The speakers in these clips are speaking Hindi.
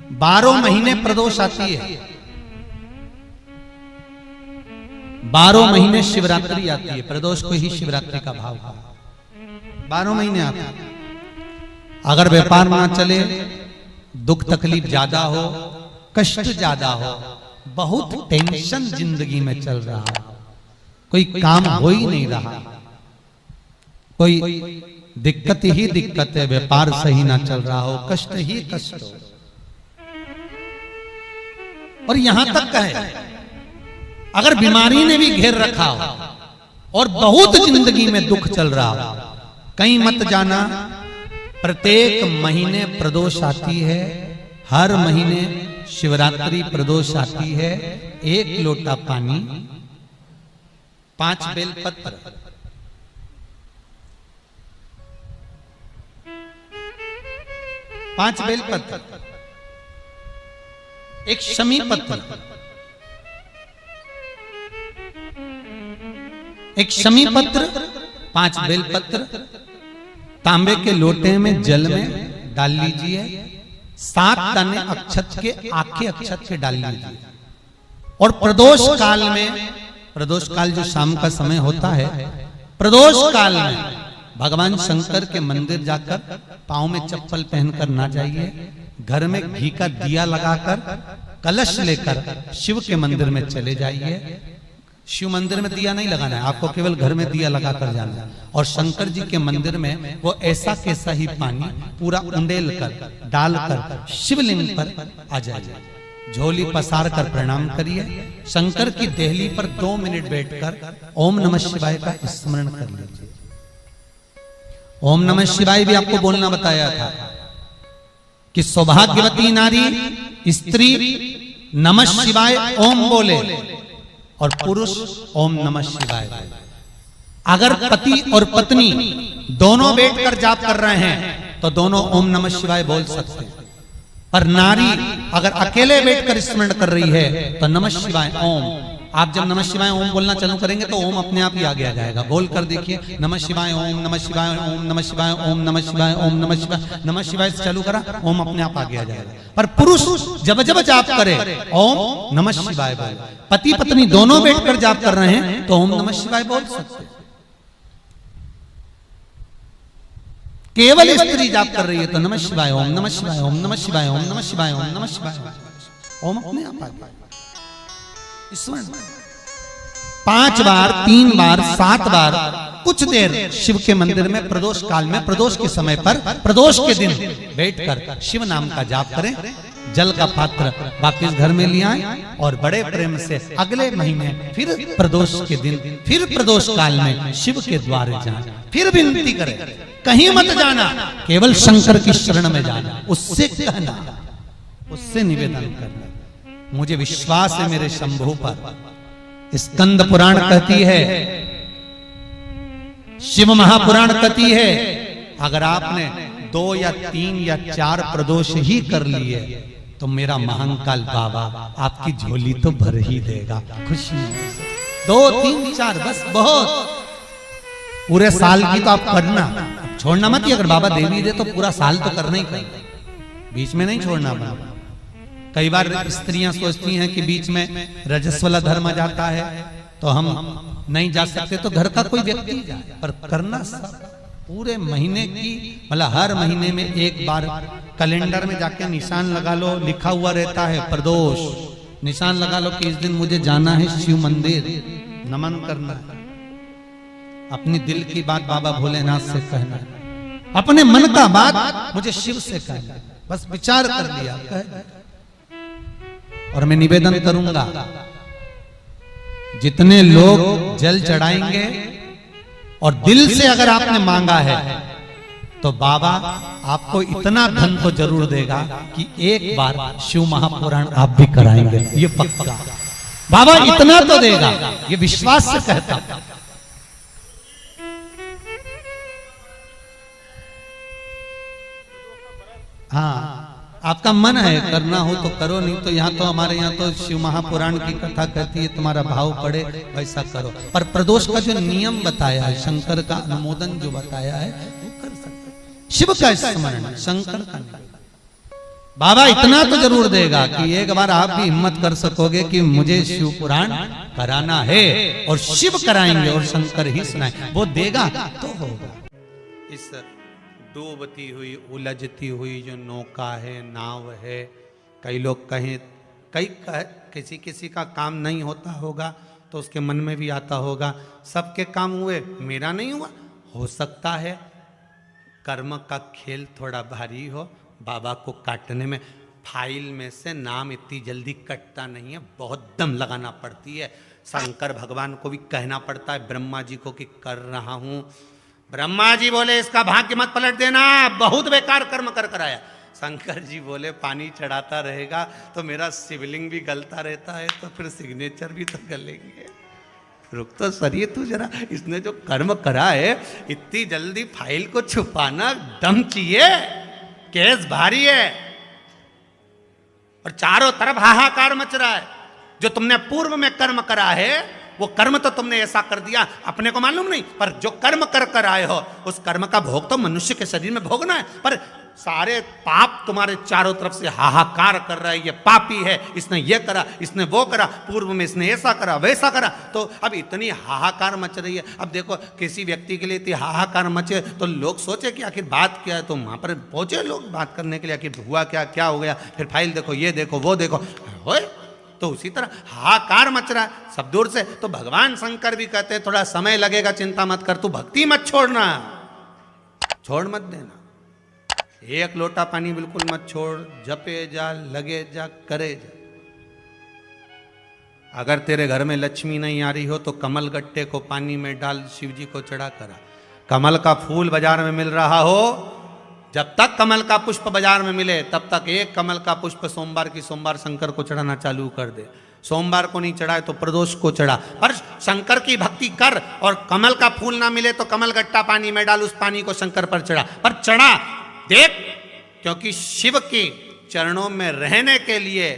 12 महीने प्रदोष आती है, 12 महीने शिवरात्रि आती है। प्रदोष को ही शिवरात्रि का भाव है। 12 महीने आते हैं। अगर व्यापार ना चले, दुख तकलीफ ज्यादा हो, कष्ट ज्यादा हो, बहुत टेंशन जिंदगी में चल रहा है, कोई काम हो ही नहीं रहा, कोई दिक्कत ही दिक्कत है, व्यापार सही ना चल रहा हो, कष्ट ही कष्ट हो, और यहां तक है अगर बीमारी ने भी घेर रखा हो और बहुत जिंदगी में दुख चल रहा हो, कहीं मत जाना। प्रत्येक महीने प्रदोष आती है, हर महीने शिवरात्रि प्रदोष आती है। 1 लोटा पानी, 5 बेलपत्र, 5 बेलपत्र, 1 शमी पत्र, 1 शमी पत्र, 5 बेलपत्र तांबे के लोटे में जल में डाल लीजिए। 7 दाने अक्षत के, आखे अक्षत के डाल लीजिए। और प्रदोष काल में, प्रदोष काल जो शाम का समय होता है, प्रदोष काल में भगवान शंकर के मंदिर जाकर पांव में चप्पल पहनकर ना जाइए। घर में घी का दिया लगाकर कलश लेकर शिव के मंदिर में चले जाइए। शिव मंदिर में दिया नहीं लगाना है, आपको केवल घर में दिया लगाकर जाना है। और शंकर जी के मंदिर में वो ऐसा कैसा ही पानी पूरा उंडेल कर डालकर शिवलिंग पर आ जाइए। झोली पसार कर प्रणाम करिए। शंकर की देहली पर 2 मिनट बैठकर ओम नमः शिवाय का स्मरण कर लीजिए। ओम नमः शिवाय भी आपको बोलना बताया था कि सौभाग्यवती नारी स्त्री नमः शिवाय ओम बोले और पुरुष ओम नमः शिवाय। अगर पति और पत्नी दोनों बैठकर जाप कर रहे हैं तो दोनों ओम नमः शिवाय बोल सकते हैं। पर नारी अगर अकेले बैठकर स्मरण कर रही है तो नमः शिवाय ओम। आप जब नमः शिवाय ओम बोलना चालू करेंगे तो ओम अपने आप ही आगे आ जाएगा। बोल कर देखिए, नमः शिवाय ओम, नमः शिवाय ओम, नमः शिवाय ओम, नमः शिवाय ओम, नमः शिवाय, नमः शिवाय से चालू करा, ओम अपने आप आगे आ जाएगा। पर पुरुष जब जब जाप करे ओम नमः शिवाय बोले। पति पत्नी दोनों बैठकर जाप कर रहे हैं तो ओम नमः शिवाय बोल सकते हैं। केवल स्त्री जाप कर रही है तो नमः शिवाय ओम, नमः शिवाय ओम, नमः शिवाय ओम, नमः शिवाय ओम, नमः शिवाय ओम अपने आप आ गया। 5 बार, 3 बार, 7 बार कुछ देर शिव के मंदिर में प्रदोष काल में, प्रदोष के समय पर, प्रदोष के दिन बैठकर शिव नाम का जाप करें। जल का पात्र वापिस घर में ले आए और बड़े प्रेम से अगले महीने फिर प्रदोष के दिन, फिर प्रदोष काल में शिव के द्वारे जाएं, फिर विनती करें। कहीं मत जाना, केवल शंकर की शरण में जाना, उससे कहना, उससे निवेदन करना, मुझे विश्वास है मेरे शंभु पर। स्कंद पुराण कहती है, शिव महापुराण कहती है, अगर आपने 2 या 3 या 4 प्रदोष ही कर लिए तो मेरा महाकाल बाबा आपकी झोली तो भर ही देगा खुशी से। 2, 3, 4 बस बहुत। पूरे साल की तो आप करना, छोड़ना मत। अगर बाबा देवी दे तो पूरा साल तो करना ही करना, बीच में नहीं छोड़ना बाबा। कई बार स्त्रियां सोचती हैं कि बीच में रजस्वला धर्म आ जाता है तो हम नहीं जा सकते, तो घर का कोई व्यक्ति जाए। पर करना पूरे महीने की, मतलब हर महीने में एक बार कैलेंडर में जाके निशान लगा लो, लिखा हुआ रहता है प्रदोष, निशान लगा लो कि इस दिन मुझे जाना है शिव मंदिर, नमन करना है। अपनी दिल की बात बाबा भोलेनाथ से कहना है, अपने मन का बात मुझे शिव से कहना है। बस विचार कर लिया और मैं निवेदन करूंगा, जितने लोग जल चढ़ाएंगे और दिल से अगर आपने मांगा है तो बाबा आपको इतना धन तो जरूर देगा कि एक बार शिव महापुराण आप भी कराएंगे, ये पक्का। बाबा इतना तो देगा, ये विश्वास से कहता। हाँ, आपका मन है करना हो तो करो, नहीं तो यहाँ तो हमारे यहाँ तो शिव महापुराण की कथा कहती है, तुम्हारा भाव पड़े वैसा करो। पर प्रदोष का जो नियम बताया है, शंकर का अनुमोदन जो बताया है वो कर सकते। शिव का स्मरण, शंकर का नहीं। बाबा इतना तो जरूर देगा कि एक बार आप भी हिम्मत कर सकोगे कि मुझे शिव पुराण कराना है, और शिव कराएंगे और शंकर ही सुनाएंगे, वो देगा तो होगा। इस डूबती हुई उलझती हुई जो नौका है, नाव है, कई लोग कहें किसी किसी का काम नहीं होता होगा तो उसके मन में भी आता होगा सबके काम हुए मेरा नहीं हुआ। हो सकता है कर्म का खेल थोड़ा भारी हो, बाबा को काटने में फाइल में से नाम इतनी जल्दी कटता नहीं है, बहुत दम लगाना पड़ती है। शंकर भगवान को भी कहना पड़ता है ब्रह्मा जी को कि कर रहा हूं। ब्रह्मा जी बोले इसका भाग्य मत पलट देना, बहुत बेकार कर्म कर कराया। शंकर जी बोले पानी चढ़ाता रहेगा तो मेरा शिवलिंग भी गलता रहता है, तो फिर सिग्नेचर भी तो गलेंगे। रुक तो सरिए तू जरा, इसने जो कर्म करा है इतनी जल्दी फाइल को छुपाना दम चाहिए, केस भारी है। और चारों तरफ हाहाकार मच रहा है। जो तुमने पूर्व में कर्म करा है वो कर्म तो तुमने ऐसा कर दिया अपने को मालूम नहीं, पर जो कर्म कर कर आए हो उस कर्म का भोग तो मनुष्य के शरीर में भोगना है। पर सारे पाप तुम्हारे चारों तरफ से हाहाकार कर रहा है, ये पापी है, इसने ये करा, इसने वो करा, पूर्व में इसने ऐसा करा वैसा करा। तो अब इतनी हाहाकार मच रही है। अब देखो किसी व्यक्ति के लिए इतनी हाहाकार मचे तो लोग सोचे कि आखिर बात क्या है, तो वहां पर पहुंचे लोग बात करने के लिए, आखिर हुआ क्या, क्या हो गया, फिर फाइल देखो, ये देखो, वो देखो, होए। तो उसी तरह हाहाकार मच रहा है सब दूर से। तो भगवान शंकर भी कहते हैं थोड़ा समय लगेगा, चिंता मत कर, तू भक्ति मत छोड़ना, छोड़ मत देना। एक लोटा पानी बिल्कुल मत छोड़, जपे जा, लगे जा, करे जा। अगर तेरे घर में लक्ष्मी नहीं आ रही हो तो कमल गट्टे को पानी में डाल, शिव जी को चढ़ा करा। कमल का फूल बाजार में मिल रहा हो, जब तक कमल का पुष्प बाजार में मिले तब तक एक कमल का पुष्प सोमवार की सोमवार शंकर को चढ़ाना चालू कर दे। सोमवार को नहीं चढ़ाए तो प्रदोष को चढ़ा, पर शंकर की भक्ति कर। और कमल का फूल ना मिले तो कमल गट्टा पानी में डाल, उस पानी को शंकर पर चढ़ा, पर चढ़ा देख। क्योंकि शिव के चरणों में रहने के लिए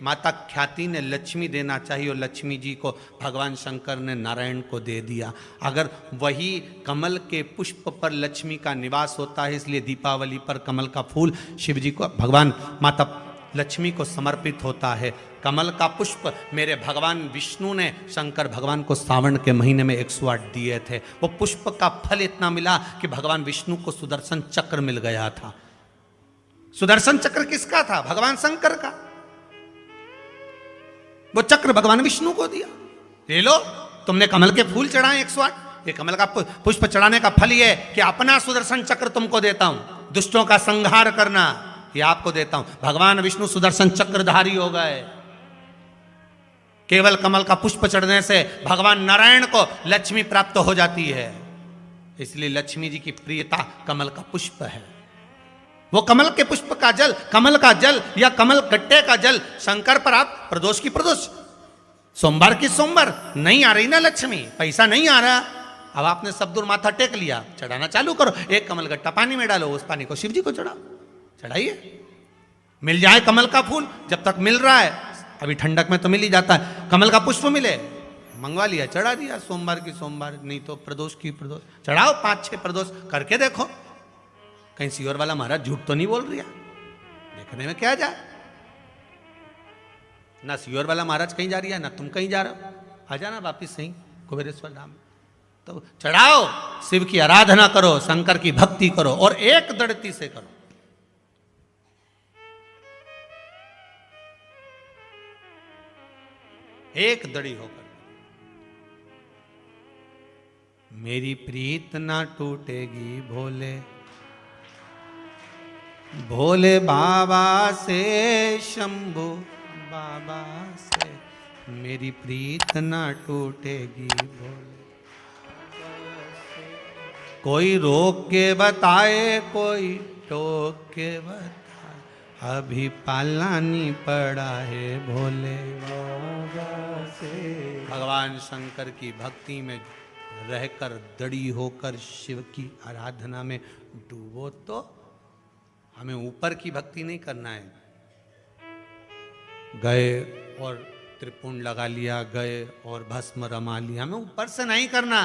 माता ख्याति ने लक्ष्मी देना चाहिए, और लक्ष्मी जी को भगवान शंकर ने नारायण को दे दिया। अगर वही कमल के पुष्प पर लक्ष्मी का निवास होता है, इसलिए दीपावली पर कमल का फूल शिव जी को, भगवान माता लक्ष्मी को समर्पित होता है। कमल का पुष्प मेरे भगवान विष्णु ने शंकर भगवान को सावन के महीने में 108 दिए थे। वो पुष्प का फल इतना मिला कि भगवान विष्णु को सुदर्शन चक्र मिल गया था। सुदर्शन चक्र किसका था? भगवान शंकर का। वो चक्र भगवान विष्णु को दिया। ले लो, तुमने कमल के फूल चढ़ाए 108, ये कमल का पुष्प चढ़ाने का फल ये कि अपना सुदर्शन चक्र तुमको देता हूं, दुष्टों का संहार करना ये आपको देता हूं। भगवान विष्णु सुदर्शन चक्रधारी हो गए। केवल कमल का पुष्प चढ़ने से भगवान नारायण को लक्ष्मी प्राप्त हो जाती है, इसलिए लक्ष्मी जी की प्रियता कमल का पुष्प है। वो कमल के पुष्प का जल, कमल का जल या कमल गट्टे का जल शंकर पर आप प्रदोष की प्रदोष, सोमवार की सोमवार। नहीं आ रही ना लक्ष्मी, पैसा नहीं आ रहा, अब आपने सब दूर माथा टेक लिया, चढ़ाना चालू करो। एक कमल गट्टा पानी में डालो, उस पानी को शिव जी को चढ़ाओ, चढ़ाइए। मिल जाए कमल का फूल, जब तक मिल रहा है, अभी ठंडक में तो मिल ही जाता है, कमल का पुष्प मिले, मंगवा लिया, चढ़ा दिया। सोमवार की सोमवार, नहीं तो प्रदोष की प्रदोष चढ़ाओ। 5-6 प्रदोष करके देखो, कहीं सीवर वाला महाराज झूठ तो नहीं बोल रहा, देखने में क्या जाए। ना सीवर वाला महाराज कहीं जा रही है, ना तुम कहीं जा रहे हो। आ जाना वापिस सही कुबेरेश्वर धाम। तो चढ़ाओ, शिव की आराधना करो, शंकर की भक्ति करो, और एक दृढ़ता से करो। एक दड़ी होकर। मेरी प्रीत ना टूटेगी भोले, भोले बाबा से, शंभू बाबा से, मेरी प्रीत ना टूटेगी भोले। कोई रोक के बताए, कोई टोक के बताए, अभी पालानी पड़ा है भोले बाबा से। भगवान शंकर की भक्ति में रहकर दड़ी होकर शिव की आराधना में डूबो। तो हमें ऊपर की भक्ति नहीं करना है, गए और त्रिपुंड लगा लिया, गए और भस्म रमा लिया, हमें ऊपर से नहीं करना।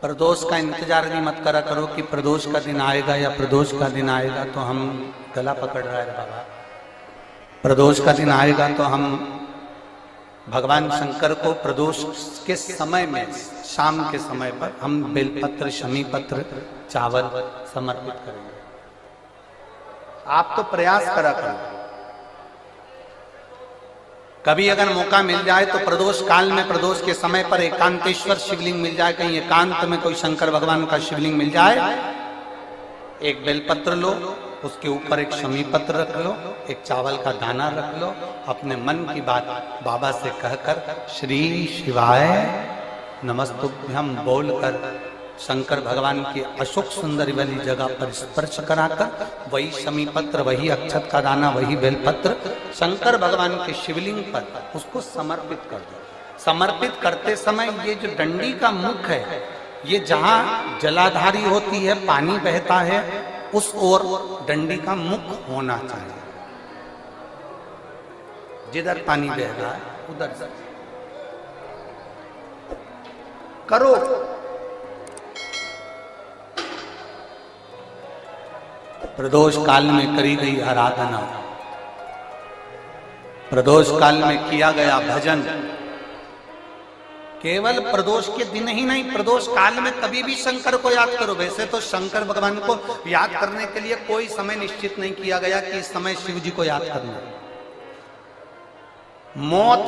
प्रदोष का इंतजार भी मत करा करो कि प्रदोष का दिन आएगा या प्रदोष का दिन आएगा तो हम गला पकड़ रहा है बाबा। प्रदोष का दिन आएगा तो हम भगवान शंकर को प्रदोष के समय में, शाम के समय पर हम बेलपत्र, शमी पत्र, चावल समर्पित करेंगे। आप तो प्रयास करा करो। कभी अगर मौका मिल जाए तो प्रदोष काल में, प्रदोष के समय पर एकांतेश्वर शिवलिंग मिल जाए, कहीं एकांत में कोई शंकर भगवान का शिवलिंग मिल जाए, एक बेलपत्र लो, उसके ऊपर एक शमी पत्र रख लो, एक चावल का दाना रख लो, अपने मन की बात बाबा से कहकर श्री शिवाय नमस्तुभ्यम बोलकर शंकर भगवान की अशोक सुंदरी वाली जगह पर स्पर्श कराकर वही शमी पत्र, वही अक्षत का दाना, वही बेलपत्र शंकर भगवान के शिवलिंग पर उसको समर्पित कर दो। समर्पित करते समय ये जो डंडी का मुख है, ये जहां जलाधारी होती है, पानी बहता है, उस ओर डंडी का मुख होना चाहिए। जिधर पानी बह रहा है उधर से करो। प्रदोष काल में करी गई आराधना, प्रदोष काल में किया गया भजन, केवल प्रदोष के दिन ही नहीं, प्रदोष काल में कभी भी शंकर को याद करो। वैसे तो शंकर भगवान को याद करने के लिए कोई समय निश्चित नहीं किया गया कि इस समय शिव जी को याद करना। मौत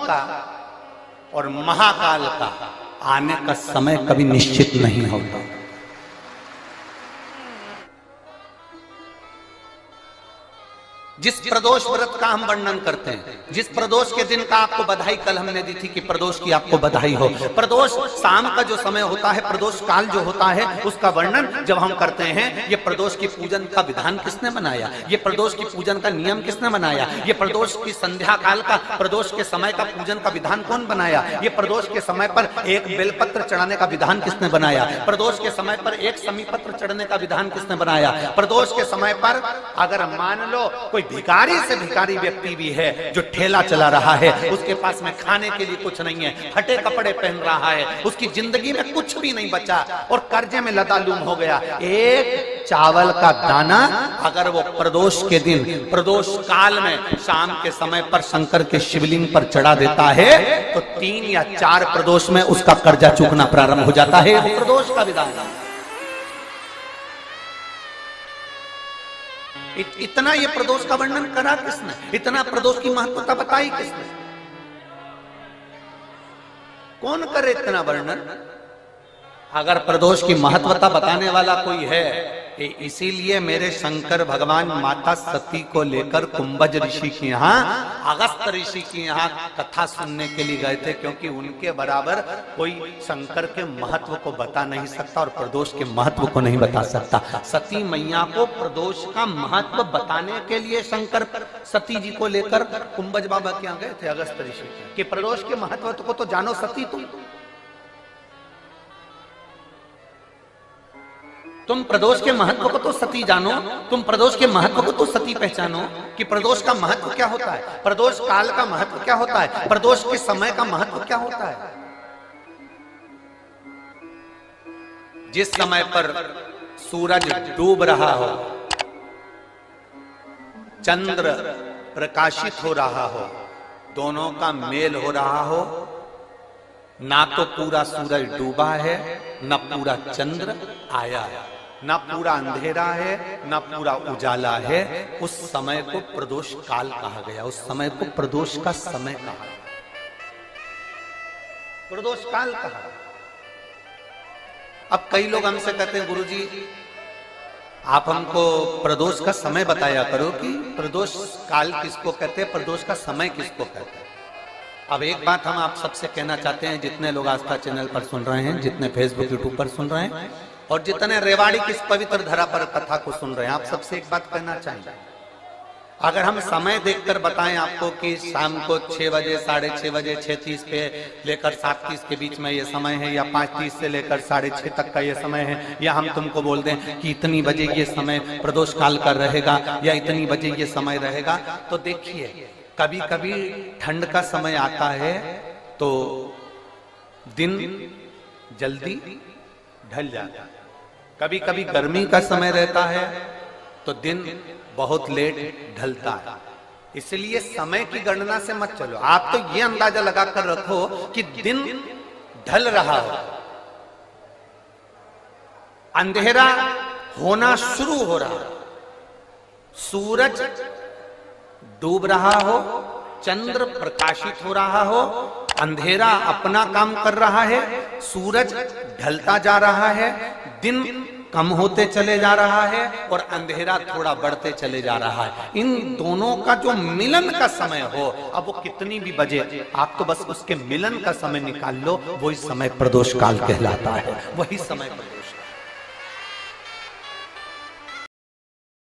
का और महाकाल का आने का समय कभी निश्चित नहीं होता। जिस प्रदोष व्रत का हम वर्णन करते हैं, जिस प्रदोष के दिन का आपको बधाई कल हमने दी थी कि प्रदोष की आपको बधाई हो, प्रदोष शाम का जो समय होता है, प्रदोष काल जो होता है, उसका वर्णन जब हम करते हैं, ये प्रदोष की पूजन का विधान किसने बनाया, ये प्रदोष की पूजन का नियम किसने बनाया, ये प्रदोष की संध्या काल का, प्रदोष के समय का पूजन का विधान कौन बनाया, ये प्रदोष के समय पर एक बेलपत्र चढ़ाने का विधान किसने बनाया, प्रदोष के समय पर एक शमी पत्र चढ़ने का विधान किसने बनाया, प्रदोष के समय पर अगर मान लो कोई भिखारी से भिखारी व्यक्ति भी है जो ठेला चला रहा है, उसके पास में खाने के लिए कुछ नहीं है, फटे कपड़े पहन रहा है, उसकी जिंदगी में कुछ भी नहीं बचा और कर्जे में लदालूम हो गया, एक चावल का दाना अगर वो प्रदोष के दिन, प्रदोष काल में शाम के समय पर शंकर के शिवलिंग पर चढ़ा देता है तो 3 या 4 प्रदोष में उसका कर्जा चूकना प्रारंभ हो जाता है। वो प्रदोष का विधान है। इतना ये प्रदोष का वर्णन करा किसने, इतना प्रदोष की महत्वता बताई किसने, कौन करे इतना वर्णन? अगर प्रदोष की महत्वता बताने वाला कोई है, इसीलिए मेरे शंकर भगवान माता सती को लेकर कुंभज ऋषि के यहाँ, अगस्त ऋषि के यहाँ कथा सुनने के लिए गए थे, क्योंकि उनके बराबर कोई शंकर के महत्व को बता नहीं सकता और प्रदोष के महत्व को नहीं बता सकता। सती मैया को प्रदोष का महत्व बताने के लिए शंकर सती जी को लेकर कुंभज बाबा के यहाँ गए थे, अगस्त ऋषि, कि प्रदोष के महत्व को तो जानो सती, तुम प्रदोष के महत्व को तो सती जानो, तुम प्रदोष के महत्व को तो सती पहचानो कि प्रदोष का महत्व क्या होता है, प्रदोष काल का महत्व क्या होता है, प्रदोष के समय का महत्व क्या होता है। जिस समय पर सूरज डूब रहा हो, चंद्र प्रकाशित हो रहा हो, दोनों का मेल हो रहा हो, ना तो पूरा सूरज डूबा है, ना पूरा चंद्र आया है, ना पूरा अंधेरा है, ना पूरा उजाला है, उस समय को प्रदोष काल कहा गया, उस समय को प्रदोष का समय कहा, प्रदोष काल कहा। अब कई लोग हमसे कहते हैं गुरुजी आप हमको प्रदोष का समय बताया करो कि प्रदोष काल किसको कहते हैं, प्रदोष का समय किसको कहते हैं। अब एक बात हम आप सबसे कहना चाहते हैं, जितने लोग आस्था चैनल पर सुन रहे हैं, जितने फेसबुक यूट्यूब पर सुन रहे हैं और जितने रेवाड़ी की इस पवित्र धरा पर कथा को सुन रहे हैं, आप सबसे एक बात कहना चाहेंगे, अगर हम समय देखकर बताएं आपको कि शाम को 6 बजे, 6:30 बजे, 6:30 पे लेकर 7:30 के बीच में ये समय है, या 5:30 से लेकर 6:30 तक का ये समय है, या हम तुमको बोल दें कि इतनी बजे ये समय प्रदोष काल का रहेगा या इतनी बजे ये समय रहेगा, तो देखिए कभी कभी ठंड का समय आता है तो दिन जल्दी ढल जाता है। कभी कभी गर्मी का समय रहता है तो दिन बहुत लेट ढलता है। इसलिए समय की गणना से मत चलो, आप तो ये अंदाजा लगाकर रखो कि दिन ढल रहा हो, अंधेरा होना शुरू हो रहा हो, सूरज डूब रहा हो, चंद्र प्रकाशित हो रहा हो, अंधेरा अपना काम कर रहा है, सूरज ढलता जा रहा है, दिन कम होते चले जा रहा है और अंधेरा थोड़ा बढ़ते चले जा रहा है। इन दोनों का जो मिलन का समय हो, अब वो कितनी भी बजे, आप तो बस उसके मिलन का समय निकाल लो, वही समय प्रदोष काल कहलाता है, वही समय